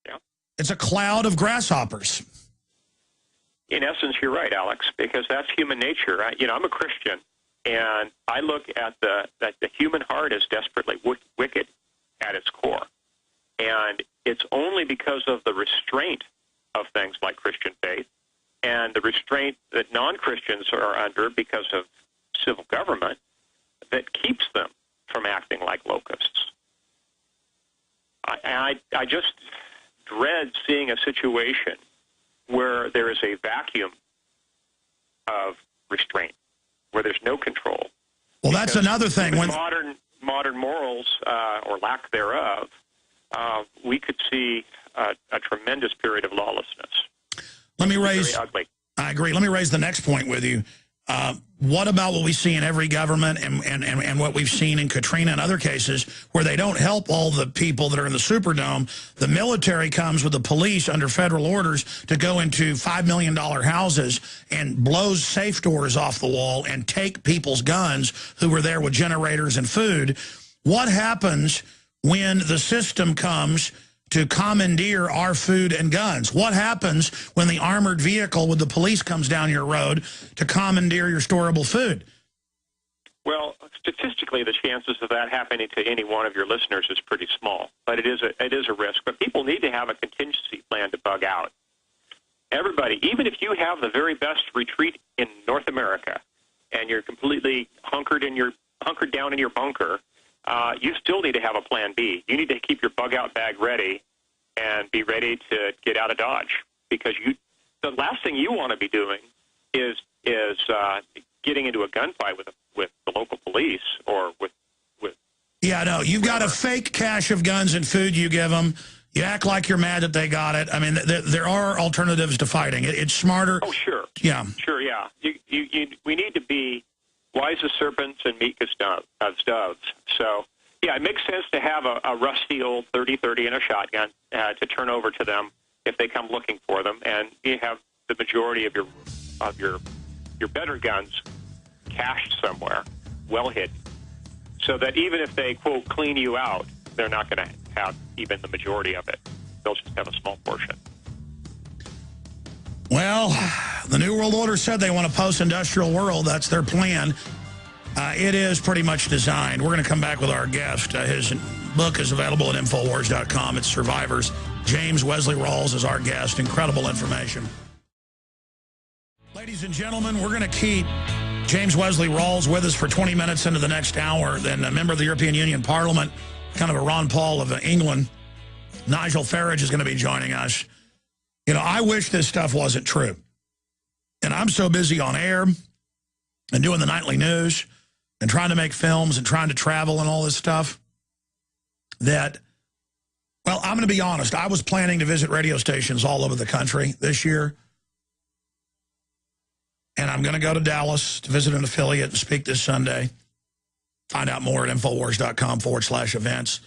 Yeah. It's a cloud of grasshoppers. In essence, you're right, Alex, because that's human nature. I'm a Christian, and I look at that the human heart is desperately wicked at its core. And it's only because of the restraint of things like Christian faith and the restraint that non-Christians are under because of civil government that keeps them from acting like locusts. I just dread seeing a situation where there is a vacuum of restraint, where there's no control. Well, that's another thing. When modern morals, or lack thereof, we could see a tremendous period of lawlessness. Let me raise. Very ugly. I agree. Let me raise the next point with you. What about what we see in every government and what we've seen in Katrina and other cases where they don't help all the people that are in the Superdome? The military comes with the police under federal orders to go into $5 million houses and blows safe doors off the wall and take people's guns who were there with generators and food. What happens when the system comes to commandeer our food and guns? What happens when the armored vehicle with the police comes down your road to commandeer your storable food? Well, statistically, the chances of that happening to any one of your listeners is pretty small, but it is a risk. But people need to have a contingency plan to bug out. Everybody, even if you have the very best retreat in North America and you're completely hunkered down in your bunker, you still need to have a plan B. You need to keep your bug-out bag ready and be ready to get out of Dodge, because the last thing you want to be doing is getting into a gunfight with the local police or with. Yeah, no, you've got a fake cache of guns and food you give them. You act like you're mad that they got it. I mean, there are alternatives to fighting. It's smarter. Oh, sure. Yeah. Sure, yeah. We need to be wise as serpents and meek as doves. So, yeah, it makes sense to have a rusty old 30-30 and a shotgun to turn over to them if they come looking for them, and you have the majority of your better guns cached somewhere, well hidden, so that even if they, quote, clean you out, they're not going to have even the majority of it. They'll just have a small portion. Well, the New World Order said they want a post-industrial world. That's their plan. It is pretty much designed. We're going to come back with our guest. His book is available at Infowars.com. It's Survivors. James Wesley Rawles is our guest. Incredible information. Ladies and gentlemen, we're going to keep James Wesley Rawles with us for 20 minutes into the next hour. Then a member of the European Union Parliament, kind of a Ron Paul of England, Nigel Farage, is going to be joining us. You know, I wish this stuff wasn't true. And I'm so busy on air and doing the nightly news and trying to make films and trying to travel and all this stuff that, well, I'm going to be honest. I was planning to visit radio stations all over the country this year. And I'm going to go to Dallas to visit an affiliate and speak this Sunday. Find out more at Infowars.com/events.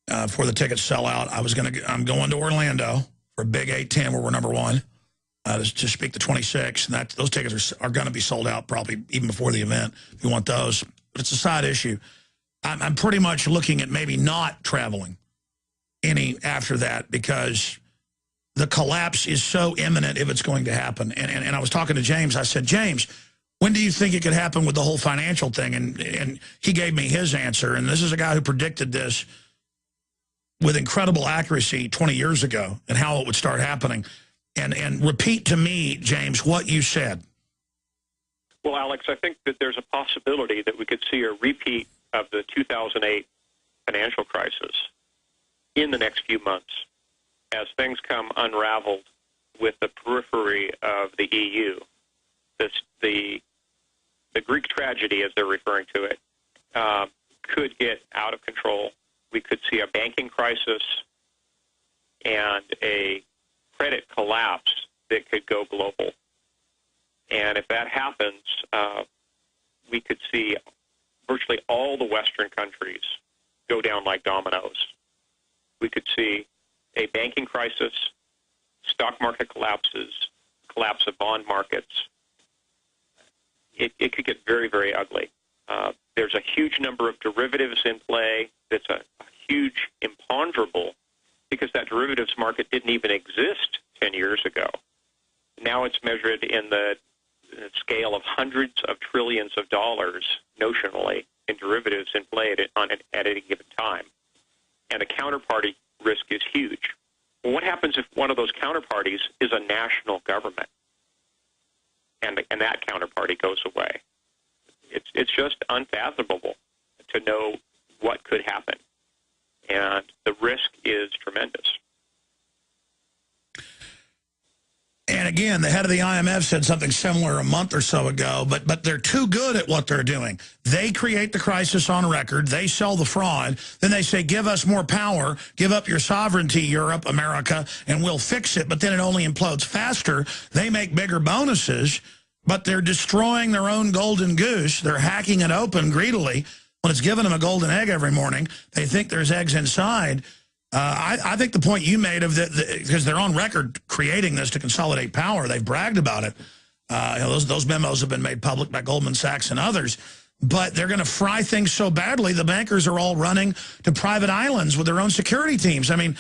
Before the tickets sell out, I'm going to Orlando for a big 810 where we're #1 to speak the 26th. And those tickets are going to be sold out probably even before the event if you want those. But it's a side issue. I'm pretty much looking at maybe not traveling any after that because the collapse is so imminent if it's going to happen. And I was talking to James. I said, James, when do you think it could happen with the whole financial thing? And he gave me his answer. And this is a guy who predicted this with incredible accuracy 20 years ago and how it would start happening. And repeat to me, James, what you said. Well, Alex, I think that there's a possibility that we could see a repeat of the 2008 financial crisis in the next few months as things come unraveled with the periphery of the EU. The Greek tragedy, as they're referring to it, could get out of control. We could see a banking crisis and a credit collapse that could go global. And if that happens, we could see virtually all the Western countries go down like dominoes. We could see a banking crisis, stock market collapses, collapse of bond markets. It could get very, very ugly. There's a huge number of derivatives in play. That's a huge imponderable because that derivatives market didn't even exist 10 years ago. Now it's measured in the scale of hundreds of trillions of dollars notionally in derivatives in play at any given time. And the counterparty risk is huge. Well, what happens if one of those counterparties is a national government and that counterparty goes away? It's just unfathomable to know what could happen. And the risk is tremendous. And again, the head of the IMF said something similar a month or so ago, but they're too good at what they're doing. They create the crisis on record. They sell the fraud. Then they say, give us more power, give up your sovereignty, Europe, America, and we'll fix it. But then it only implodes faster. They make bigger bonuses, but they're destroying their own golden goose. They're hacking it open greedily. When it's giving them a golden egg every morning, they think there's eggs inside. I think the point you made of because they're on record creating this to consolidate power. They've bragged about it. Those memos have been made public by Goldman Sachs and others. But they're going to fry things so badly, the bankers are all running to private islands with their own security teams. I mean,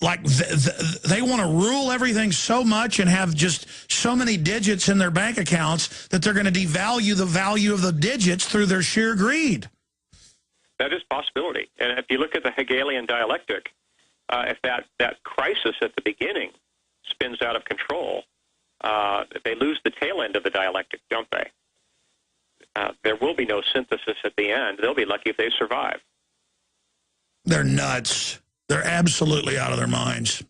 like they want to rule everything so much and have just so many digits in their bank accounts that they're going to devalue the value of the digits through their sheer greed. That is a possibility. And if you look at the Hegelian dialectic, if that crisis at the beginning spins out of control, they lose the tail end of the dialectic, don't they? There will be no synthesis at the end. They'll be lucky if they survive. They're nuts. They're absolutely out of their minds.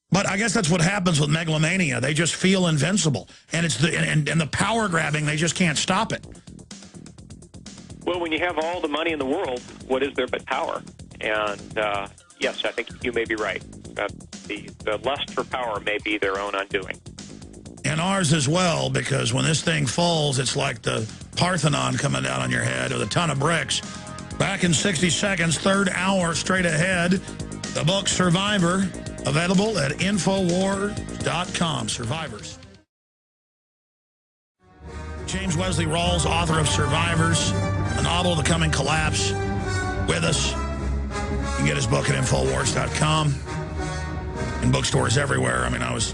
But I guess that's what happens with megalomania. They just feel invincible. And it's and the power grabbing, they just can't stop it. Well, when you have all the money in the world, what is there but power? And yes, I think you may be right. The lust for power may be their own undoing. And ours as well, because when this thing falls, it's like the Parthenon coming down on your head with a ton of bricks. Back in 60 seconds, third hour straight ahead, the book Survivor, available at Infowars.com. Survivors. James Wesley Rawles, author of Survivors, a novel of the coming collapse, with us. You can get his book at Infowars.com. In bookstores everywhere. I mean, I was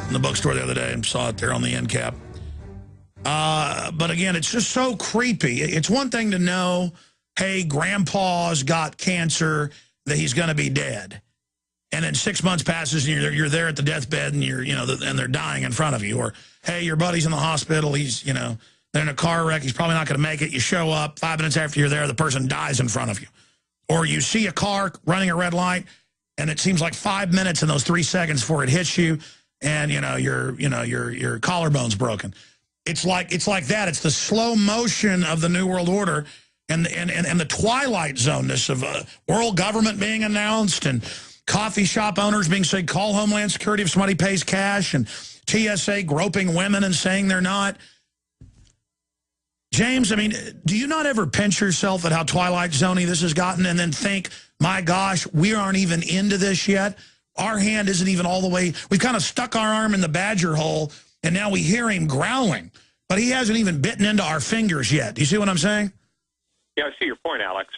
in the bookstore the other day and saw it there on the end cap. But again, it's just so creepy. It's one thing to know, hey, grandpa's got cancer, that he's going to be dead. And then 6 months passes and you're there at the deathbed and and they're dying in front of you. Or, hey, your buddy's in the hospital. He's, they're in a car wreck. He's probably not going to make it. You show up 5 minutes after you're there, the person dies in front of you. Or you see a car running a red light and it seems like 5 minutes in those 3 seconds before it hits you and, your collarbone's broken. It's like that. It's the slow motion of the New World Order and the twilight zoneness of world government being announced and coffee shop owners being said, call Homeland Security if somebody pays cash, and TSA groping women and saying they're not. James, I mean, do you not ever pinch yourself at how twilight zone-y this has gotten and then think, my gosh, we aren't even into this yet? Our hand isn't even all the way. We've kind of stuck our arm in the badger hole, and now we hear him growling. But he hasn't even bitten into our fingers yet. Do you see what I'm saying? Yeah, I see your point, Alex.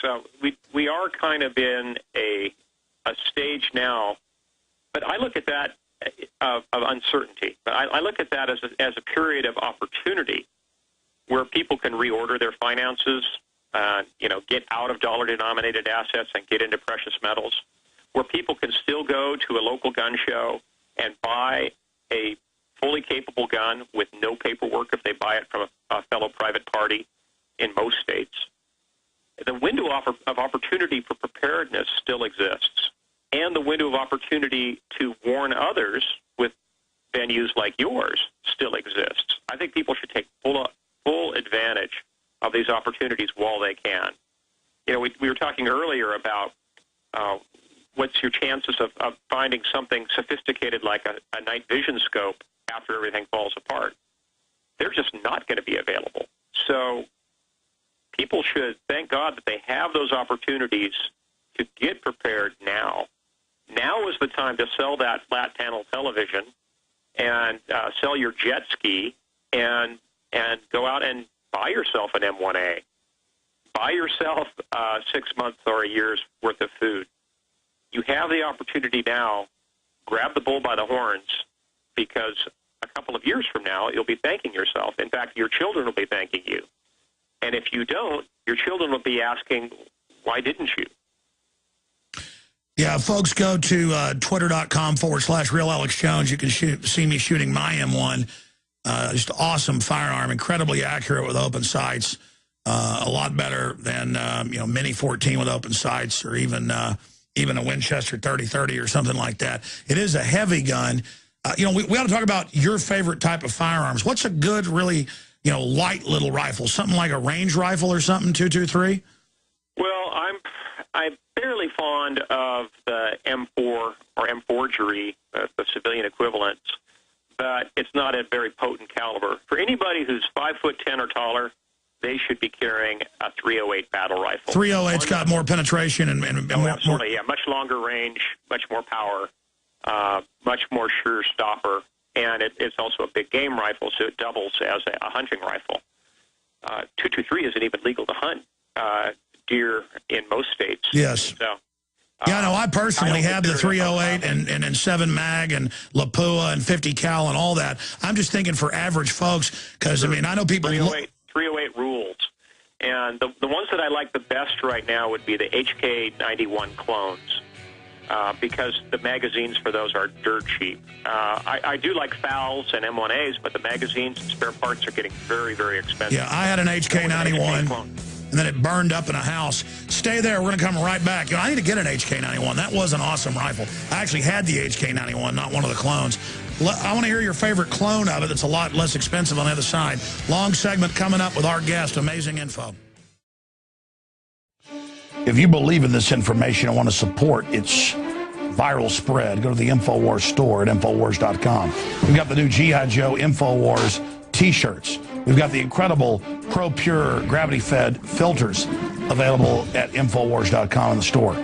We are kind of in a stage now, but I look at that of uncertainty. But I look at that as a period of opportunity where people can reorder their finances, get out of dollar-denominated assets and get into precious metals, where people can still go to a local gun show and buy a fully capable gun with no paperwork if they buy it from a fellow private party in most states. The window of opportunity for preparedness still exists, and the window of opportunity to warn others with venues like yours still exists. I think people should take full advantage of these opportunities while they can. We were talking earlier about what's your chances of finding something sophisticated like a night vision scope after everything falls apart. They're just not going to be available. So people should thank God that they have those opportunities to get prepared now. Now is the time to sell that flat panel television and sell your jet ski and go out and buy yourself an M1A. Buy yourself 6 months or a year's worth of food. You have the opportunity now. Grab the bull by the horns, because a couple of years from now, you'll be thanking yourself. In fact, your children will be thanking you. And if you don't, your children will be asking, why didn't you? Yeah, folks, go to twitter.com/Real Alex Jones. You can see me shooting my M1. Just awesome firearm, incredibly accurate with open sights. A lot better than, Mini 14 with open sights, or even a Winchester 30-30 or something like that. It is a heavy gun. We ought to talk about your favorite type of firearms. What's a good, really, light little rifle? Something like a range rifle or something, .223? Well, I'm fairly fond of the M4 or M4gery, the civilian equivalents, but it's not a very potent caliber. For anybody who's 5'10" or taller, they should be carrying a .308 battle rifle. 308's got more penetration and more, absolutely, yeah, much longer range, much more power, much more sure stopper, and it's also a big game rifle, so it doubles as a hunting rifle. .223 isn't even legal to hunt deer in most states. Yes. So, yeah, no, I personally have the 308 and 7 mag and Lapua and 50 cal and all that. I'm just thinking for average folks, because, I know people... 308 rules. And the ones that I like the best right now would be the HK91 clones, because the magazines for those are dirt cheap. I do like FALs and M1As, but the magazines and spare parts are getting very, very expensive. Yeah, I had an HK91, and then it burned up in a house. Stay there. We're going to come right back. I need to get an HK91. That was an awesome rifle. I actually had the HK91, not one of the clones. I want to hear your favorite clone of it that's a lot less expensive on the other side. Long segment coming up with our guest. Amazing info. If you believe in this information and want to support its viral spread, go to the InfoWars store at InfoWars.com. We've got the new G.I. Joe InfoWars T-shirts. We've got the incredible Pro Pure gravity-fed filters available at InfoWars.com in the store.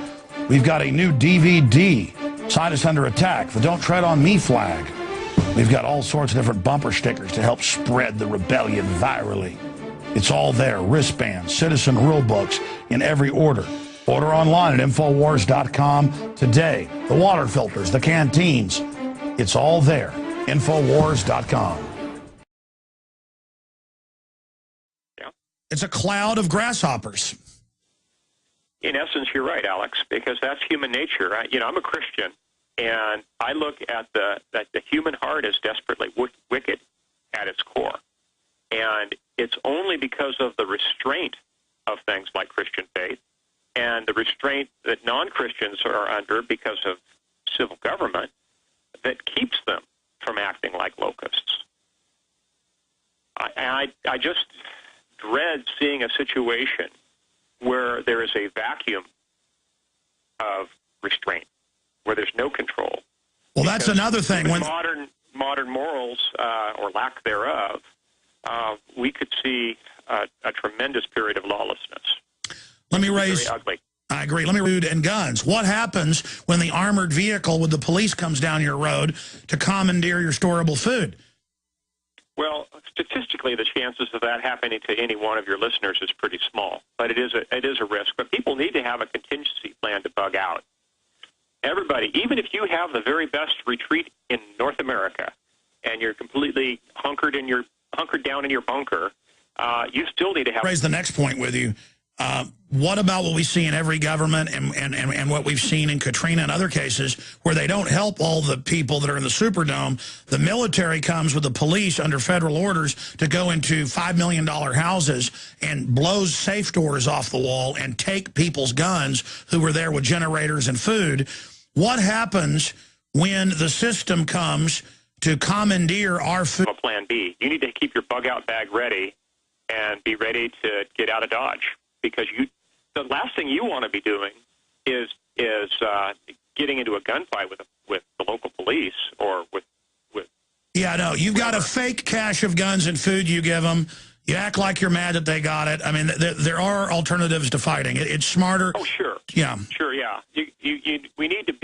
We've got a new DVD, Scientists Under Attack, the Don't Tread on Me flag. We've got all sorts of different bumper stickers to help spread the rebellion virally. It's all there. Wristbands, citizen rule books in every order. Order online at InfoWars.com today. The water filters, the canteens. It's all there. InfoWars.com. Yeah. It's a cloud of grasshoppers. In essence, you're right, Alex, because that's human nature. I'm a Christian, and I look at the human heart as desperately wicked at its core. And it's only because of the restraint of things like Christian faith and the restraint that non-Christians are under because of civil government that keeps them from acting like locusts. I just dread seeing a situation where there is a vacuum of restraint, where there's no control. Well, that's another thing. When modern morals, or lack thereof, we could see a tremendous period of lawlessness. Let me raise... Very ugly. I agree. Let me read and guns. What happens when the armored vehicle with the police comes down your road to commandeer your storable food? Well, statistically, the chances of that happening to any one of your listeners is pretty small, but it is a risk. But people need to have a contingency plan to bug out. Everybody, even if you have the very best retreat in North America, and you're completely hunkered down in your bunker, you still need to have... Raise the next point with you. What about what we see in every government and what we've seen in Katrina and other cases where they don't help all the people that are in the Superdome? The military comes with the police under federal orders to go into $5 million houses and blows safe doors off the wall and take people's guns who were there with generators and food. What happens when the system comes to commandeer our food? A plan B. You need to keep your bug-out bag ready and be ready to get out of Dodge, because the last thing you want to be doing is getting into a gunfight with the local police or with. Yeah, no, you've got a fake cache of guns and food you give them. You act like you're mad that they got it. I mean, there are alternatives to fighting. It's smarter. Oh, sure. Yeah. Sure, yeah. We need to be